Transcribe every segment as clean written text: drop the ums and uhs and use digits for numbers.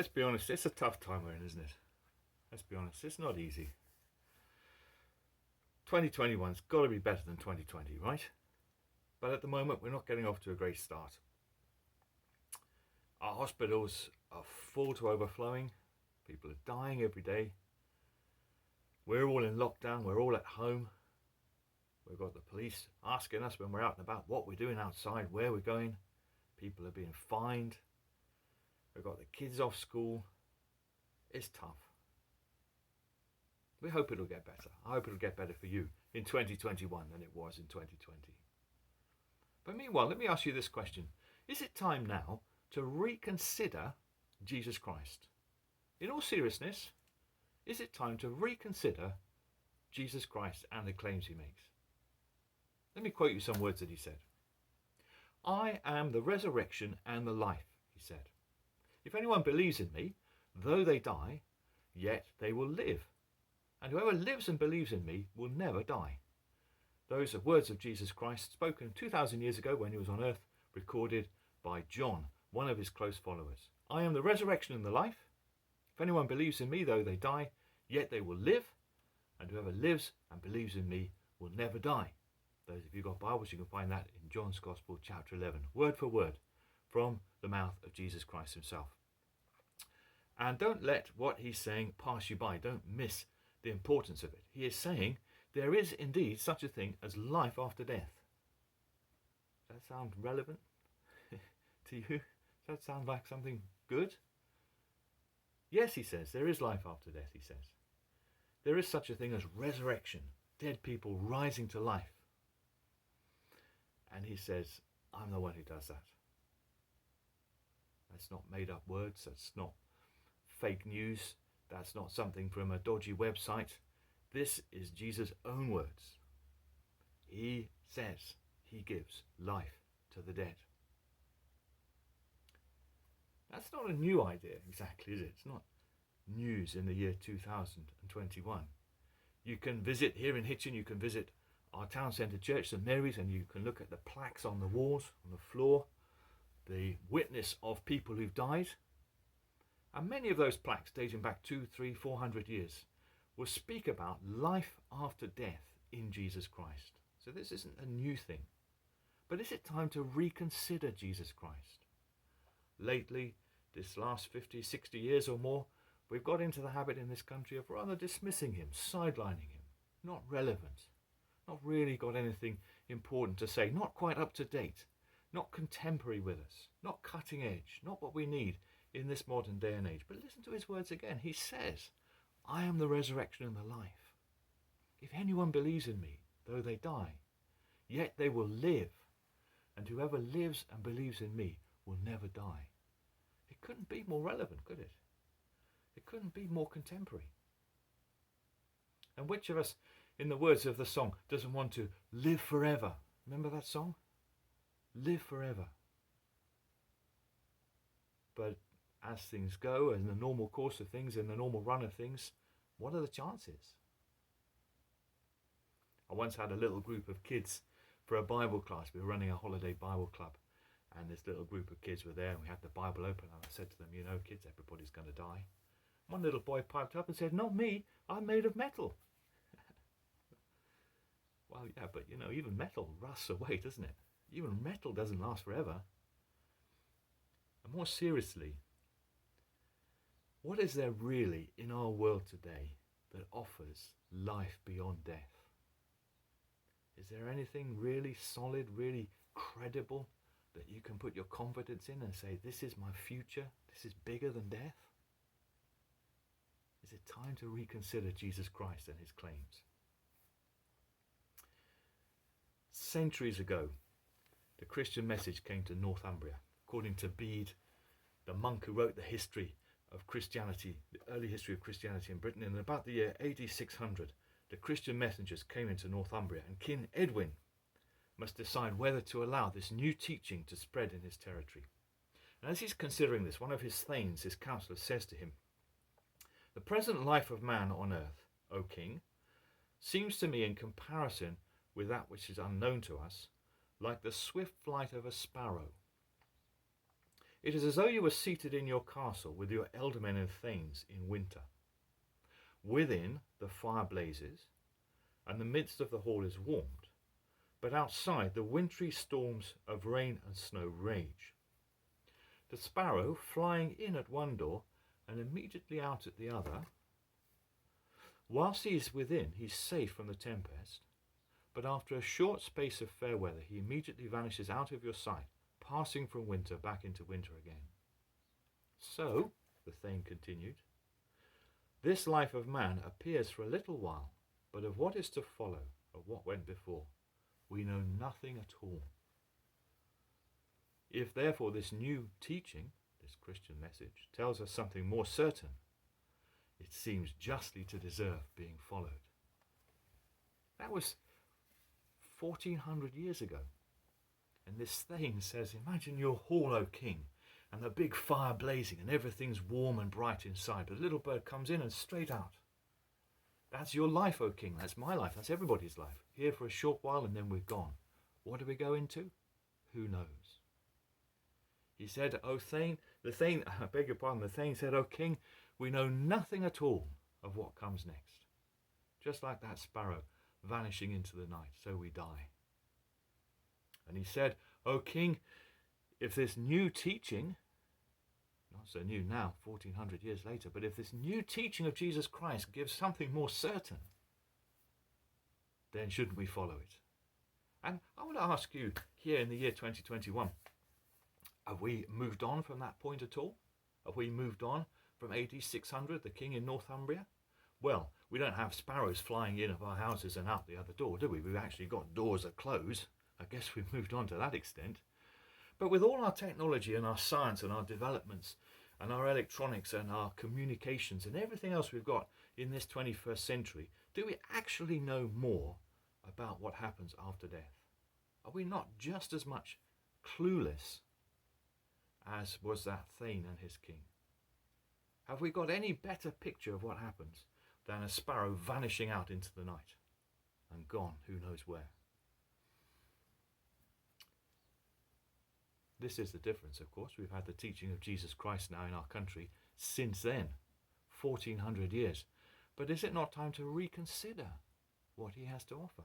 Let's be honest, it's a tough time we're in, isn't it? Let's be honest, it's not easy. 2021's got to be better than 2020, right? But at the moment, we're not getting off to a great start. Our hospitals are full to overflowing. People are dying every day. We're all in lockdown. We're all at home. We've got the police asking us when we're out and about what we're doing outside, where we're going. People are being fined. We've got the kids off school. It's tough. We hope it'll get better. I hope it'll get better for you in 2021 than it was in 2020. But meanwhile, let me ask you this question. Is it time now to reconsider Jesus Christ? In all seriousness, is it time to reconsider Jesus Christ and the claims he makes? Let me quote you some words that he said. I am the resurrection and the life, he said. If anyone believes in me, though they die, yet they will live. And whoever lives and believes in me will never die. Those are words of Jesus Christ spoken 2,000 years ago when he was on earth, recorded by John, one of his close followers. I am the resurrection and the life. If anyone believes in me, though they die, yet they will live. And whoever lives and believes in me will never die. Those of you who've got Bibles, you can find that in John's Gospel, chapter 11, word for word, from the mouth of Jesus Christ himself. And don't let what he's saying pass you by. Don't miss the importance of it. He is saying there is indeed such a thing as life after death. Does that sound relevant to you? Does that sound like something good? Yes, he says, there is life after death, he says. There is such a thing as resurrection, dead people rising to life. And he says, I'm the one who does that. That's not made up words, that's not fake news, that's not something from a dodgy website. This is Jesus' own words. He says he gives life to the dead. That's not a new idea exactly, is it? It's not news in the year 2021. You can visit here in Hitchin, you can visit our town centre church, St Mary's, and you can look at the plaques on the walls, on the floor, the witness of people who've died. And many of those plaques, dating back 200, 300, 400 years, will speak about life after death in Jesus Christ. So this isn't a new thing. But is it time to reconsider Jesus Christ? Lately, this last 50, 60 years or more, we've got into the habit in this country of rather dismissing him, sidelining him, not relevant, not really got anything important to say, not quite up to date, not contemporary with us, not cutting edge, not what we need in this modern day and age. But listen to his words again. He says, I am the resurrection and the life. If anyone believes in me, though they die, yet they will live. And whoever lives and believes in me will never die. It couldn't be more relevant, could it? It couldn't be more contemporary. And which of us, in the words of the song, doesn't want to live forever? Remember that song? Live forever. But as things go, in the normal course of things, in the normal run of things, what are the chances? I once had a little group of kids for a Bible class. We were running a holiday Bible club, and this little group of kids were there, and we had the Bible open, and I said to them, you know, kids, everybody's going to die. One little boy piped up and said, not me, I'm made of metal. Well, yeah, but you know, even metal rusts away, doesn't it? Even metal doesn't last forever. And more seriously, what is there really in our world today that offers life beyond death? Is there anything really solid, really credible that you can put your confidence in and say, this is my future, this is bigger than death? Is it time to reconsider Jesus Christ and his claims? Centuries ago, the Christian message came to Northumbria. According to Bede, the monk who wrote the history of Christianity, the early history of Christianity in Britain, in about the year AD 600, the Christian messengers came into Northumbria, and King Edwin must decide whether to allow this new teaching to spread in his territory. And as he's considering this, one of his thanes, his counsellor, says to him, the present life of man on earth, O king, seems to me in comparison with that which is unknown to us, like the swift flight of a sparrow. It is as though you were seated in your castle with your ealdormen and thanes in winter. Within, the fire blazes, and the midst of the hall is warmed, but outside the wintry storms of rain and snow rage. The sparrow, flying in at one door and immediately out at the other, whilst he is within, he is safe from the tempest, but after a short space of fair weather, he immediately vanishes out of your sight, passing from winter back into winter again. So, the thane continued, this life of man appears for a little while, but of what is to follow, of what went before, we know nothing at all. If therefore this new teaching, this Christian message, tells us something more certain, it seems justly to deserve being followed. That was 1400 years ago. And this thane says, imagine your hall, O king, and the big fire blazing and everything's warm and bright inside, but the little bird comes in and straight out. That's your life, O king. That's my life. That's everybody's life. Here for a short while and then we're gone. What do we go into? Who knows? He said, O thane, the thane said, O king, we know nothing at all of what comes next. Just like that sparrow vanishing into the night, so we die. And he said, O king, if this new teaching, not so new now, 1400 years later, but if this new teaching of Jesus Christ gives something more certain, then shouldn't we follow it? And I want to ask you here in the year 2021, have we moved on from that point at all? Have we moved on from AD 600, the king in Northumbria? Well, we don't have sparrows flying in of our houses and out the other door, do we? We've actually got doors that close. I guess we've moved on to that extent. But with all our technology and our science and our developments and our electronics and our communications and everything else we've got in this 21st century, do we actually know more about what happens after death? Are we not just as much clueless as was that thane and his king? Have we got any better picture of what happens than a sparrow vanishing out into the night and gone who knows where? This is the difference, of course. We've had the teaching of Jesus Christ now in our country since then, 1400 years. But is it not time to reconsider what he has to offer?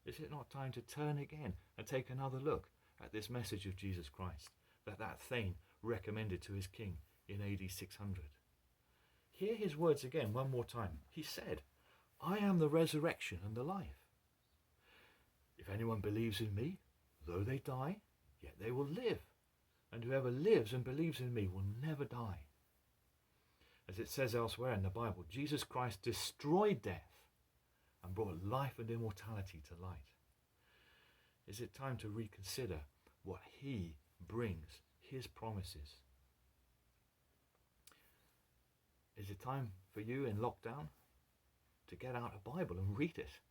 Is it not time to turn again and take another look at this message of Jesus Christ that thane recommended to his king in AD 600? Hear his words again one more time. He said, I am the resurrection and the life. If anyone believes in me, though they die, yet they will live. And whoever lives and believes in me will never die. As it says elsewhere in the Bible, Jesus Christ destroyed death and brought life and immortality to light. Is it time to reconsider what he brings, his promises? Is it time for you in lockdown to get out a Bible and read it?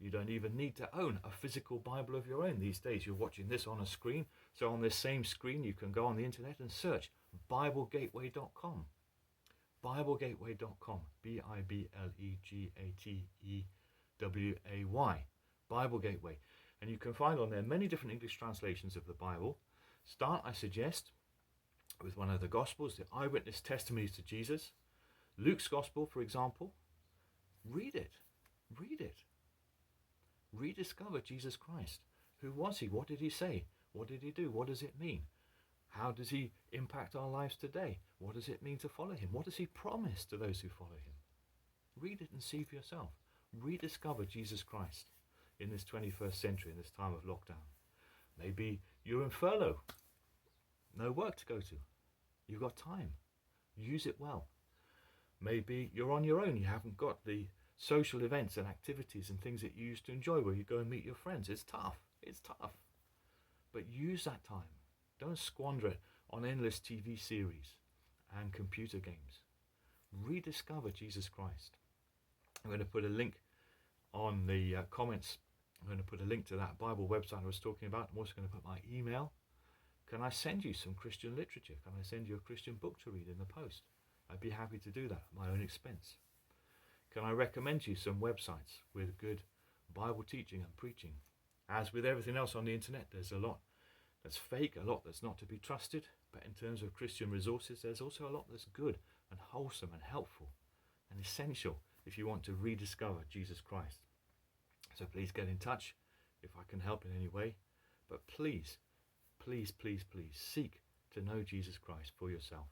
You don't even need to own a physical Bible of your own these days. You're watching this on a screen, so on this same screen you can go on the internet and search BibleGateway.com. BibleGateway.com, BibleGateway, Bible Gateway. And you can find on there many different English translations of the Bible. Start, I suggest, with one of the Gospels, the eyewitness testimonies to Jesus. Luke's Gospel, for example. Read it. Read it. Rediscover Jesus Christ. Who was he? What did he say? What did he do? What does it mean? How does he impact our lives today? What does it mean to follow him? What does he promise to those who follow him? Read it and see for yourself. Rediscover Jesus Christ in this 21st century, in this time of lockdown. Maybe you're in furlough. No work to go to. You've got time. Use it well. Maybe you're on your own. You haven't got the social events and activities and things that you used to enjoy where you go and meet your friends. It's tough. It's tough. But use that time. Don't squander it on endless TV series and computer games. Rediscover Jesus Christ. I'm going to put a link on the comments. I'm going to put a link to that Bible website I was talking about. I'm also going to put my email. Can I send you some Christian literature? Can I send you a Christian book to read in the post? I'd be happy to do that at my own expense. Can I recommend you some websites with good Bible teaching and preaching? As with everything else on the internet, there's a lot that's fake, a lot that's not to be trusted. But in terms of Christian resources, there's also a lot that's good and wholesome and helpful and essential if you want to rediscover Jesus Christ. So please get in touch if I can help in any way. But please, please, please, please seek to know Jesus Christ for yourself.